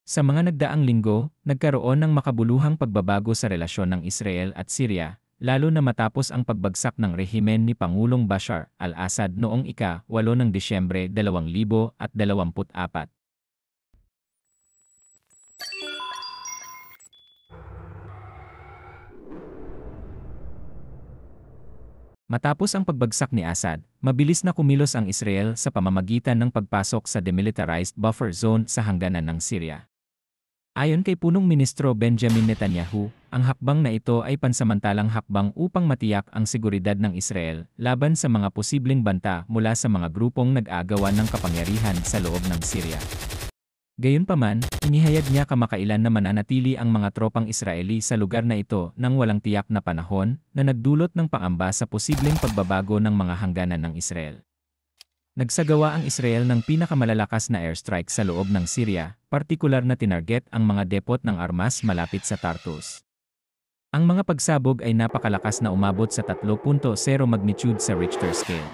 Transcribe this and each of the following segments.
Sa mga nagdaang linggo, nagkaroon ng makabuluhang pagbabago sa relasyon ng Israel at Syria, lalo na matapos ang pagbagsak ng rehimen ni Pangulong Bashar al-Assad noong ika-8 ng Disyembre 2024. Matapos ang pagbagsak ni Assad, mabilis na kumilos ang Israel sa pamamagitan ng pagpasok sa demilitarized buffer zone sa hangganan ng Syria. Ayon kay punong ministro Benjamin Netanyahu, ang hakbang na ito ay pansamantalang hakbang upang matiyak ang seguridad ng Israel laban sa mga posibleng banta mula sa mga grupong nag-aagawan ng kapangyarihan sa loob ng Syria. Gayunpaman, inihayag niya kamakailan na mananatili ang mga tropang Israeli sa lugar na ito nang walang tiyak na panahon na nagdulot ng pangamba sa posibleng pagbabago ng mga hangganan ng Israel. Nagsagawa ang Israel ng pinakamalalakas na airstrike sa loob ng Syria, partikular na tinarget ang mga depot ng armas malapit sa Tartus. Ang mga pagsabog ay napakalakas na umabot sa 3.0 magnitude sa Richter scale.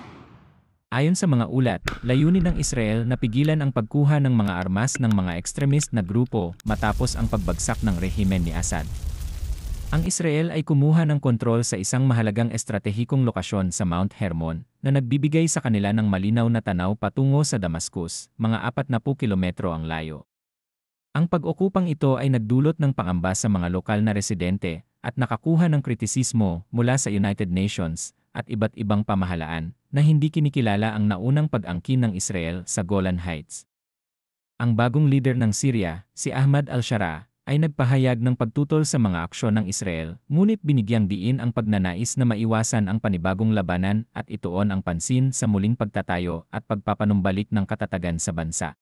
Ayon sa mga ulat, layunin ng Israel na pigilan ang pagkuha ng mga armas ng mga extremist na grupo matapos ang pagbagsak ng rehimen ni Assad. Ang Israel ay kumuha ng kontrol sa isang mahalagang estratehikong lokasyon sa Mount Hermon na nagbibigay sa kanila ng malinaw na tanaw patungo sa Damascus, mga 40 kilometro ang layo. Ang pag-okupang ito ay nagdulot ng pangamba sa mga lokal na residente at nakakuha ng kritisismo mula sa United Nations at iba't ibang pamahalaan na hindi kinikilala ang naunang pag-angkin ng Israel sa Golan Heights. Ang bagong leader ng Syria, si Ahmad al-Shara, ay nagpahayag ng pagtutol sa mga aksyon ng Israel, ngunit binigyang diin ang pagnanais na maiwasan ang panibagong labanan at ituon ang pansin sa muling pagtatayo at pagpapanumbalik ng katatagan sa bansa.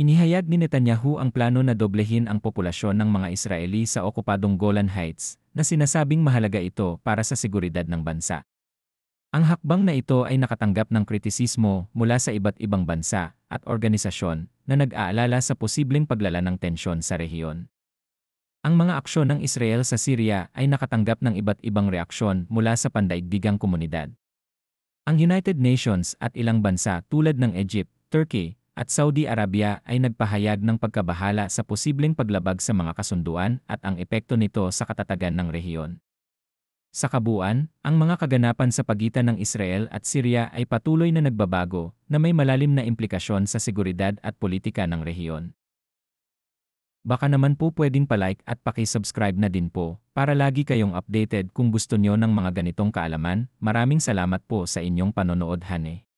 Inihayag ni Netanyahu ang plano na doblehin ang populasyon ng mga Israeli sa okupadong Golan Heights, na sinasabing mahalaga ito para sa seguridad ng bansa. Ang hakbang na ito ay nakatanggap ng kritisismo mula sa iba't ibang bansa at organisasyon na nag-aalala sa posibleng paglala ng tensyon sa rehiyon. Ang mga aksyon ng Israel sa Syria ay nakatanggap ng iba't ibang reaksyon mula sa pandaigdigang komunidad. Ang United Nations at ilang bansa tulad ng Egypt, Turkey, at Saudi Arabia ay nagpahayag ng pagkabahala sa posibleng paglabag sa mga kasunduan at ang epekto nito sa katatagan ng rehiyon. Sa kabuuan, ang mga kaganapan sa pagitan ng Israel at Syria ay patuloy na nagbabago na may malalim na implikasyon sa seguridad at politika ng rehiyon. Baka naman po pwedeng palike at paki-subscribe na din po para lagi kayong updated kung gusto nyo ng mga ganitong kaalaman. Maraming salamat po sa inyong panonood, Hane.